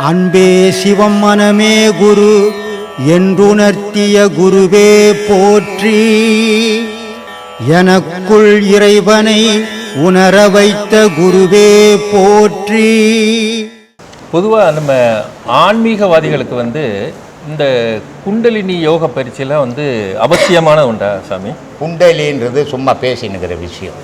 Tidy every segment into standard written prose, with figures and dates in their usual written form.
அன்பே சிவம் மனமே குரு என்றுணர்த்திய குருவே போற்றி. எனக்குள் இறைவனை உணர வைத்த குருவே போற்றி. பொதுவாக நம்ம ஆன்மீகவாதிகளுக்கு இந்த குண்டலினி யோக பயிற்சியெல்லாம் அவசியமான உண்டா சாமி? குண்டலின்றது சும்மா பேசினுக்கிற விஷயம்.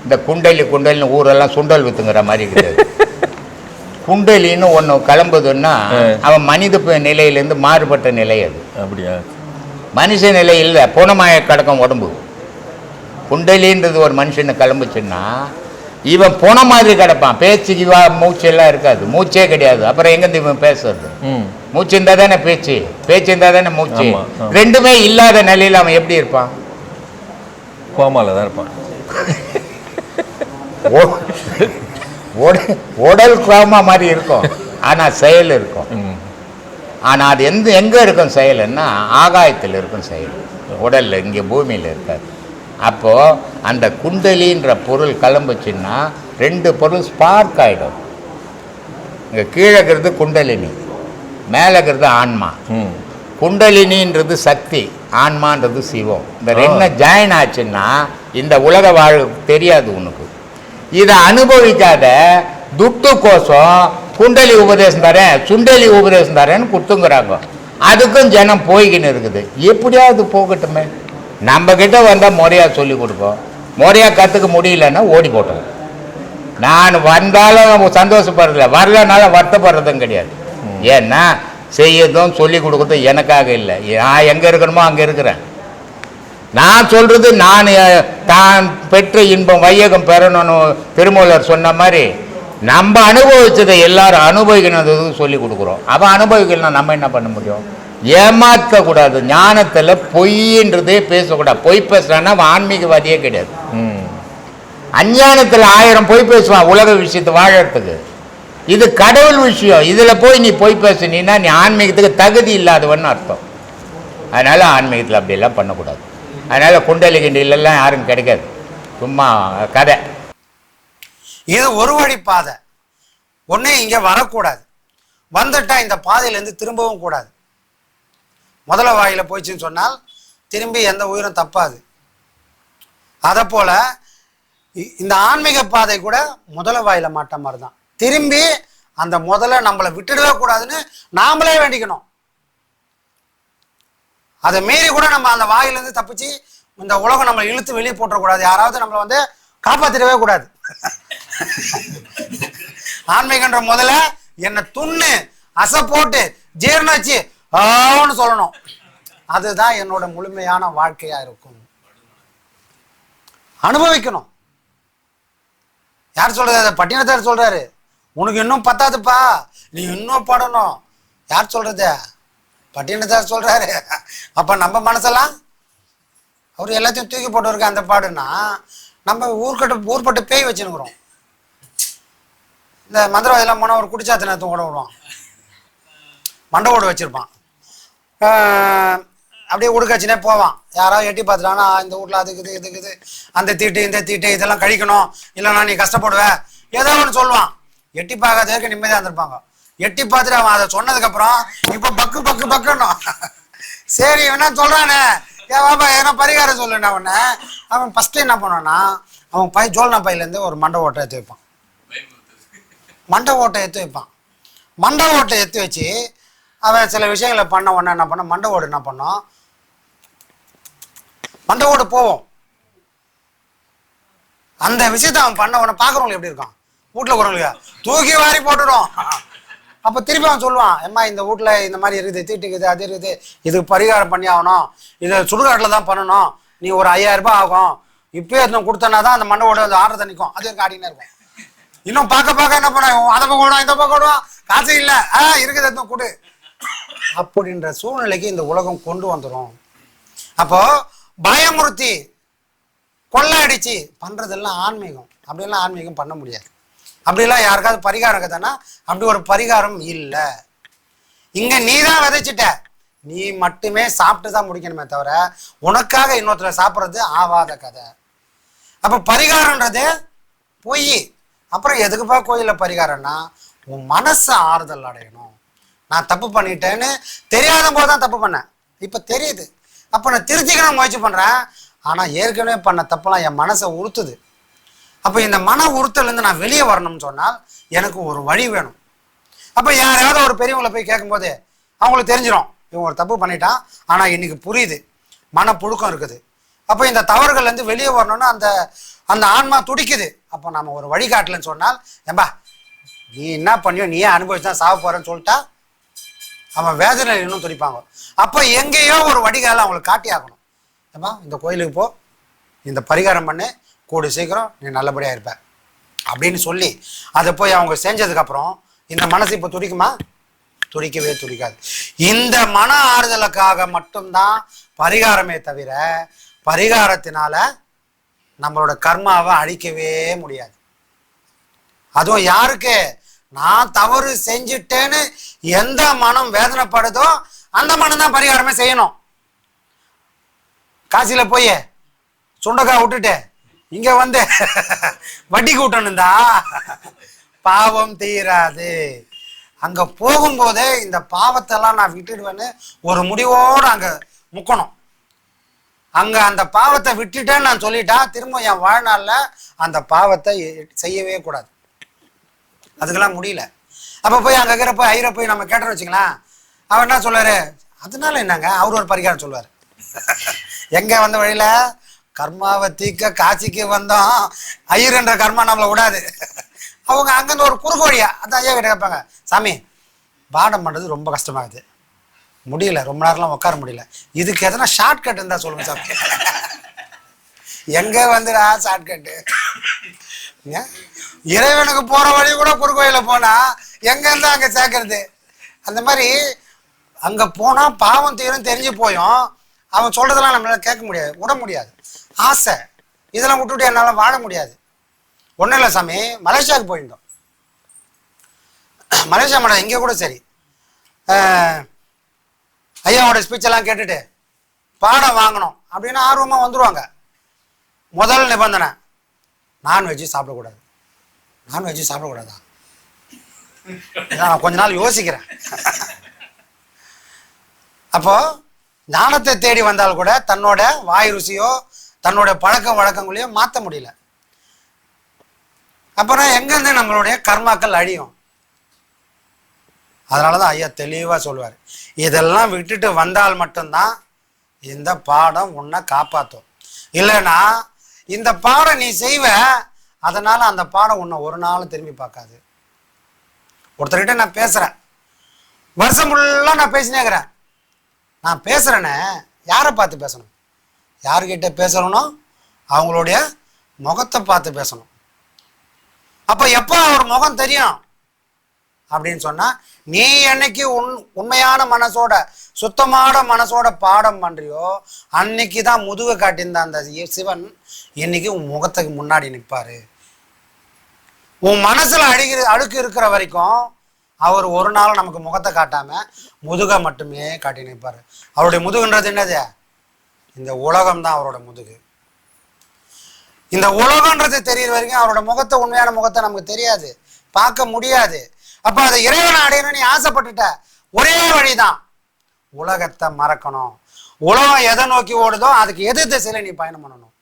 இந்த குண்டலின்னு ஊரெல்லாம் சுண்டல் வித்துங்கிற மாதிரி கிடையாது. குண்டலின்னு ஒன்று கிளம்புதுன்னா அவன் மனித நிலையிலேருந்து மாறுபட்ட நிலை. அது அப்படியா? மனுஷ நிலை இல்லை, புனமாய கடக்கம் உடம்பு. குண்டலின்றது ஒரு மனுஷனை கிளம்புச்சுன்னா இவன் போன மாதிரி கிடப்பான். பேச்சுக்கு மூச்செல்லாம் இருக்காது, மூச்சே கிடையாது. அப்புறம் எங்கேருந்து இவன் பேசுறது? மூச்சு இருந்தால் தானே பேச்சு, பேச்சு இருந்தால் தானே மூச்சு. ரெண்டுமே இல்லாத நிலையில் அவன் எப்படி இருப்பான்? கோமால தான் இருப்பான். உடல் கோமா மாதிரி இருக்கும், ஆனால் செயல் இருக்கும். ஆனால் அது எங்கே இருக்கும் செயல்னா ஆகாயத்தில் இருக்கும் செயல், உடலில் இங்கே பூமியில் இருக்காது. அப்போது அந்த குண்டலின்ற பொருள் கிளம்புச்சுன்னா ரெண்டு பொருள் ஸ்பார்க் ஆகிடும். இங்கே கீழே இருக்கிறது குண்டலினி, மேலே இருக்கிறது ஆன்மா. குண்டலினின்றது சக்தி, ஆன்மான்றது சிவம். இந்த ரெண்டு ஜாயின் ஆச்சுன்னா இந்த உலக வாழ் தெரியாது உனக்கு. இதை அனுபவிக்காத துட்டு கோஷம் குண்டலி உபதேசம் தரேன், சுண்டலி உபதேசம் தரேன்னு கொடுத்துங்கிறாங்க. அதுக்கும் ஜனம் போய்கின்னு இருக்குது. எப்படியாவது போகட்டுமே. நம்ம கிட்ட வந்தால் முறையாக சொல்லி கொடுப்போம். முறையாக கற்றுக்க முடியலன்னா ஓடி போட்டோம். நான் வந்தாலும் சந்தோஷப்படுறதில்ல, வரலனால வருத்தப்படுறதும் கிடையாது. ஏன்னா செய்யறதும் சொல்லி கொடுக்குறதும் எனக்காக இல்லை. நான் எங்கே இருக்கணுமோ அங்கே இருக்கிறேன். நான் சொல்கிறது நான் தான் பெற்ற இன்பம் வையகம் பெறணும்னு திருமூலர் சொன்ன மாதிரி நம்ம அனுபவிச்சதை எல்லாரும் அனுபவிக்கணும் சொல்லி கொடுக்குறோம். அவன் அனுபவிக்கலாம், நம்ம என்ன பண்ண முடியும்? ஏமாற்றக்கூடாது. ஞானத்தில் பொய்ன்றதே பேசக்கூடாது. பொய் பேசுறான்னா அவன் ஆன்மீகவாதியே கிடையாது. அஞ்ஞானத்தில் 1000 பொய் பேசுவான் உலக விஷயத்தை வாழறதுக்கு. இது கடவுள் விஷயம். இதில் போய் நீ பொய் பேசுனீன்னா நீ ஆன்மீகத்துக்கு தகுதி இல்லாதவன்னு அர்த்தம். அதனால ஆன்மீகத்தில் அப்படியெல்லாம் பண்ணக்கூடாது. அதனால் குண்டலி கிண்டிலெல்லாம் யாரும் கிடைக்காது, சும்மா கதை. இது ஒரு வழி பாதை. ஒன்றே இங்கே வரக்கூடாது, வந்துட்டா இந்த பாதையிலேருந்து திரும்பவும் கூடாது. முதல வாயில போயிடுச்சுன்னு சொன்னால் திரும்பி எந்த உயிரும் தப்பாது. அதை போல் இந்த ஆன்மீக பாதை கூட முதல வாயில மாட்ட மாதிரி தான். திரும்பி அந்த முதல்ல நம்மளை விட்டுடவே கூடாதுன்னு நாமளே வேண்டிக்கணும். அதை மீறி கூட நம்ம அந்த வாயிலேருந்து தப்பிச்சு இந்த உலகம் நம்மளை இழுத்து வெளியே போட்டுறக்கூடாது. யாராவது நம்மளை காப்பாற்றிடவே கூடாது. ஆன்மீகன்ற முதல்ல என்னை துண்ணு அசை போட்டு ஜீர்ணாச்சு ஆன்னு சொல்லணும். அதுதான் என்னோட முழுமையான வாழ்க்கையா இருக்கும். அனுபவிக்கணும். யார் சொல்றது? அதை பட்டினத்தார் சொல்றாரு. உனக்கு இன்னும் பத்தாதுப்பா, நீ இன்னும் படணும். யார் சொல்றது? பட்டினத்தார் சொல்றாரு. அப்ப நம்ம மனசெல்லாம் அவர் எல்லாத்தையும் தூக்கி போட்டு இருக்க அந்த பாடுன்னா நம்ம ஊர்பட்டு பேய் வச்சுருக்கிறோம். இந்த மந்திரவாதியெல்லாம் போனால் ஒரு குடிச்சாத்தினத்தை ஓட விடுவான், மண்டை ஓடு வச்சிருப்பான். அப்படியே உடுக்காச்சுனே போவான். யாராவது எட்டி பார்த்துட்டானா இந்த வீட்டில் அதுக்குது இதுக்குது, அந்த தீட்டு இந்த தீட்டு இதெல்லாம் கழிக்கணும், இல்லைன்னா நீ கஷ்டப்படுவ, ஏதோ ஒன்று சொல்லுவான். எட்டி பார்க்காததுக்கு நிம்மதியாக இருந்திருப்பாங்க. எட்டி பார்த்துட்டு அவன் அதை சொன்னதுக்கப்புறம் இப்போ பக்கு பக்கு பக்குன்னு சரி என்ன சொல்கிறானே ஏன் பாப்பா ஏன்னா பரிகாரம் சொல்லுண்ணா உடனே அவன் ஃபஸ்ட்டு என்ன பண்ணான்னா அவன் ஜோல்னா பையிலேருந்து ஒரு மண்டை ஓட்டை எடுத்து வைப்பான். மண்டை ஓட்டை எடுத்து வைப்பான். மண்டை ஓட்டை எடுத்து வச்சு அவன் சில விஷயங்களை பண்ண உடனே என்ன பண்ண, மண்டை ஓடு என்ன பண்ணோம், மண்டை ஓடு போவோம். அந்த விஷயத்த அவன் பண்ண உடனே பார்க்குறவங்களுக்கு எப்படி இருக்கான், வீட்டில் இருக்கிறவங்களுக்கு தூக்கி வாரி போட்டுடும். அப்போ திருப்பி அவன் சொல்லுவான், ஏம்மா இந்த வீட்டில் இந்த மாதிரி இருக்குது, தீட்டுக்குது, அது இருக்குது, இதுக்கு பரிகாரம் பண்ணி ஆகணும், இதை சுடுகாட்டில் தான் பண்ணணும், நீ ஒரு 5000 ரூபாய் ஆகும், இப்போயே எடுத்து கொடுத்தனா தான் அந்த மண்டை ஓட அந்த ஆடுறத நிற்கும். அது இருக்கு ஆடினே இருக்கும். இன்னும் பார்க்க என்ன பண்ண, அதை பக்கம் ஓடும் இந்த பக்கம் ஓடுவான், காசு இல்லை இருக்குது எடுத்து கொடு அப்படின்ற சூழ்நிலைக்கு இந்த உலகம் கொண்டு வந்துடும். அப்போ பயமுறுத்தி கொள்ளை அடிச்சு பண்றதெல்லாம் ஆன்மீகம். அப்படியெல்லாம் ஆன்மீகம் பண்ண முடியாது. அப்படிலாம் யாருக்காவது பரிகாரம் கதானா அப்படி ஒரு பரிகாரம் இல்லை. இங்க நீ தான் விதைச்சிட்ட, நீ மட்டுமே சாப்பிட்டு தான் முடிக்கணுமே தவிர உனக்காக இன்னொருத்தர் சாப்பிட்றது ஆவாத கதை. அப்ப பரிகாரம்ன்றது பொய். அப்புறம் எதுக்குப்பா கோயிலில் பரிகாரம்னா உன் மனசை ஆறுதல் அடையணும். நான் தப்பு பண்ணிட்டேன்னு தெரியாத போது தான் தப்பு பண்ணேன், இப்போ தெரியுது, அப்போ நான் திருத்திக்கணும் முயற்சி பண்ணுறேன். ஆனால் ஏற்கனவே பண்ண தப்பெல்லாம் என் மனசை உறுத்துது. அப்போ இந்த மன உறுத்தலேருந்து நான் வெளியே வரணும்னு சொன்னால் எனக்கு ஒரு வழி வேணும். அப்போ யாராவது ஒரு பெரியவங்களை போய் கேட்கும்போது அவங்களுக்கு தெரிஞ்சிடும், இவங்க ஒரு தப்பு பண்ணிட்டான், ஆனால் இன்னைக்கு புரியுது, மனப்புழுக்கம் இருக்குது. அப்போ இந்த தவறுகள்லேருந்து வெளியே வரணும்னு அந்த அந்த ஆன்மா துடிக்குது. அப்போ நம்ம ஒரு வழிகாட்டலன்னு சொன்னால், ஏம்பா நீ என்ன பண்ணியோ நீயே அனுபவிச்சு தான் சாக போகிறேன்னு சொல்லிட்டா அவன் வேதனையில் இன்னும் துடிப்பாங்க. அப்போ எங்கேயோ ஒரு வடிகால அவங்களுக்கு காட்டி ஆகணும். ஏம்பா இந்த கோயிலுக்கு போ, இந்த பரிகாரம் பண்ணு, கூடி சீக்கிரம் நீ நல்லபடியாக இருப்ப அப்படின்னு சொல்லி அதை போய் அவங்க செஞ்சதுக்கப்புறம் இந்த மனசு இப்போ துடிக்குமா? துடிக்கவே துடிக்காது. இந்த மன ஆறுதலுக்காக மட்டும்தான் பரிகாரமே தவிர பரிகாரத்தினால நம்மளோட கர்மாவை அழிக்கவே முடியாது. அதுவும் யாருக்கு நான் தவறு செஞ்சுட்டேன்னு எந்த மனம் வேதனைப்படுதோ அந்த மனம் தான் பரிகாரமே செய்யணும். காசியில போய் சுண்டக்காய் விட்டுட்டு இங்க வந்து வட்டி கூட்டணும்தா பாவம் தீராது. அங்க போகும்போதே இந்த பாவத்தெல்லாம் நான் விட்டுடுவேன்னு ஒரு முடிவோடு அங்க முக்கணும். அங்க அந்த பாவத்தை விட்டுட்டேன்னு நான் சொல்லிட்டா திரும்ப என் வாழ்நாள்ல அந்த பாவத்தை செய்யவே கூடாது. அதுக்கெல்லாம் முடியல. அப்ப போய் அங்க இருக்கிற போய் ஐயரை போய் நம்ம கேட்டோம்னு வச்சுக்கலாம், அவர் என்ன சொல்லுவாரு, அதனால என்னங்க அவர் ஒரு பரிகாரம் சொல்லுவார். எங்க வந்த வழியில கர்மாவை தீக்க காட்சிக்கு வந்தோம், ஐயர்ன்ற கர்மா நம்மளை விடாது. அவங்க அங்கேருந்து ஒரு குறுக்கு வழியா அந்த ஐயா கிட்ட கேட்பாங்க, சாமி பாடம் பண்ணுறது ரொம்ப கஷ்டமாகுது, முடியல, ரொம்ப நேரம்லாம் உட்கார முடியல, இதுக்கு எதனா ஷார்ட் கட் இருந்தால் சொல்லுங்க சாமி. எங்கே வந்துடா ஷார்ட் கட்டு? இறைவனுக்கு போகிற வழி கூட குறுக்கு வழியில் போனால் எங்கேருந்து அங்கே சேர்க்கறது? அந்த மாதிரி அங்கே போனால் பாவம் தீரும் தெரிஞ்சு போயும் அவன் சொல்கிறதெல்லாம் நம்மளால கேட்க முடியாது, விட முடியாது. ஆசை இதெல்லாம் விட்டுவிட்டு என்னால் வாழ முடியாது. ஒன்றும் இல்லை சாமி, மலேசியாவுக்கு போயிருந்தோம். மலேசியா மேடம் இங்கே கூட சரி, ஐயாவோட ஸ்பீச்செல்லாம் கேட்டுட்டு பாடம் வாங்கணும் அப்படின்னு ஆர்வமாக வந்துடுவாங்க. முதல் நிபந்தனை நான்வெஜ்ஜு சாப்பிடக்கூடாது. நான்வெஜ்ஜு சாப்பிடக்கூடாதா? நான் கொஞ்ச நாள் யோசிக்கிறேன். அப்போ ஞானத்தை தேடி வந்தால் கூட தன்னோட வாய் ருசியோ தன்னோட பழக்க வழக்கங்களையோ மாற்ற முடியல. அப்புறம் எங்கேருந்து நம்மளுடைய கர்மாக்கள் அழியும்? அதனாலதான் ஐயா தெளிவா சொல்லுவார், இதெல்லாம் விட்டுட்டு வந்தால் மட்டும்தான் இந்த பாடம் உன்னை காப்பாற்றும். இல்லைன்னா இந்த பாடம் நீ செய்வ, அதனால அந்த பாடம் உன்னை ஒரு நாளும் திரும்பி பார்க்காது. ஒருத்தர்கிட்ட நான் பேசுறேன், வருஷம் ஃபுல்லா நான் பேசினே இருக்கிறேன். நான் பேசுறேன்னு யாரை பார்த்து பேசணும்? யாருக்கிட்ட பேசணும்னா அவங்களுடைய முகத்தை பார்த்து பேசணும். அப்ப எப்போ அவர் முகம் தெரியும் அப்படின்னு சொன்னா, நீ என்னைக்கு உண்மையான மனசோட சுத்தமான மனசோட பாடம் பண்றியோ அன்னைக்கு தான் முதுக காட்டியிருந்த அந்த சிவன் இன்னைக்கு உன் முகத்துக்கு முன்னாடி நிற்பாரு. உன் மனசுல அழுக்கு இருக்கிற வரைக்கும் அவர் ஒரு நாள் நமக்கு முகத்தை காட்டாம முதுக மட்டுமே காட்டி நிற்பாரு. அவருடைய முதுகுன்றது என்னது? இந்த உலகம் தான் அவரோட முதுகு. இந்த உலகன்றது தெரிகிற வரைக்கும் அவரோட முகத்தை, உண்மையான முகத்தை நமக்கு தெரியாது, பார்க்க முடியாது. அப்ப அதை இறைவனை அடையணும்னு நீ ஆசைப்பட்டுட்ட, ஒரே வழிதான் உலகத்தை மறக்கணும். உலகம் எதை நோக்கி ஓடுதோ அதுக்கு எதிர் திசையில நீ பயணம் பண்ணணும்.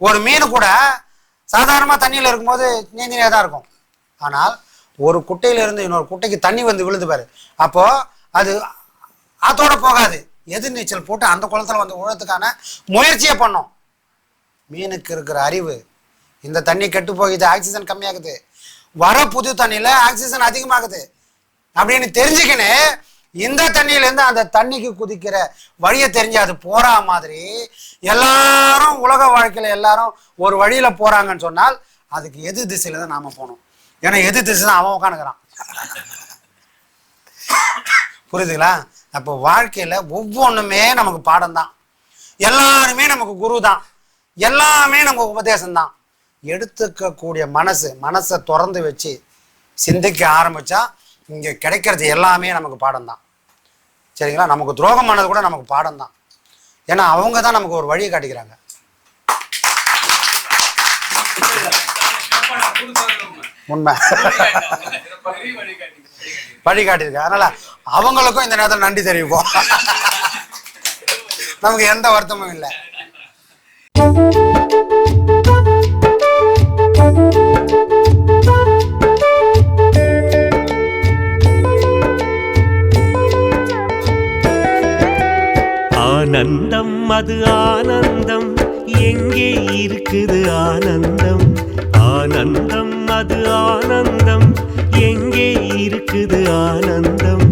ஒரு மீன் கூட சாதாரணமா தண்ணியில இருக்கும்போது நீந்தினே தான் இருக்கும். ஆனால் ஒரு குட்டையில இருந்து இன்னொரு குட்டைக்கு தண்ணி வந்து விழுது பாரு, அப்போ அது ஆத்தோட போகாது, எதிர் நீச்சல் போட்டு அந்த குளத்துல வந்து உழத்துக்கான முயற்சியை பண்ணும். மீனுக்கு இருக்கிற அறிவு, இந்த தண்ணி கெட்டு போகுது, ஆக்சிஜன் கம்மியாகுது, வர புது தண்ணியில ஆக்சிஜன் அதிகமாகுது அப்படின்னு தெரிஞ்சுக்கின்னு இந்த தண்ணியிலேருந்து அந்த தண்ணிக்கு குதிக்கிற வழியை தெரிஞ்சு அது போறா மாதிரி எல்லாரும் உலக வாழ்க்கையில எல்லாரும் ஒரு வழியில போறாங்கன்னு சொன்னால் அதுக்கு எதிர் திசையில தான் நாம போகணும். ஏன்னா எதிர் திசை தான் அவன் உட்காந்துக்கிறான். புரியுதுங்களா? அப்போ வாழ்க்கையில ஒவ்வொன்றுமே நமக்கு பாடம் தான், எல்லாருமே நமக்கு குரு தான், எல்லாமே நமக்கு உபதேசம் தான். எடுத்துக்கக்கூடிய மனசை திறந்து வச்சு சிந்திக்க ஆரம்பிச்சா இங்க கிடைக்கிறது எல்லாமே நமக்கு பாடம் தான். சரிங்களா? நமக்கு துரோகம் பண்ணது கூட நமக்கு பாடம் தான். ஏன்னா அவங்க தான் நமக்கு ஒரு வழியை காட்டிக்கிறாங்க. உண்மை வழிகாட்டியிருக்கு. அதனால அவங்களுக்கும் இந்த நேரத்தில் நன்றி தெரிவிப்போம். நமக்கு எந்த வருத்தமும் இல்லை. ஆனந்தம் அது ஆனந்தம் எங்கே இருக்குது ஆனந்தம், ஆனந்தம் அது ஆனந்தம் எங்கே இருக்குது ஆனந்தம்,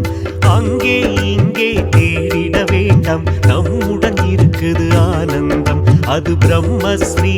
அங்கே இங்கே தேடிட வேண்டாம் நம்முடன் இருக்குது ஆனந்தம், அது பிரம்ம ஸ்ரீ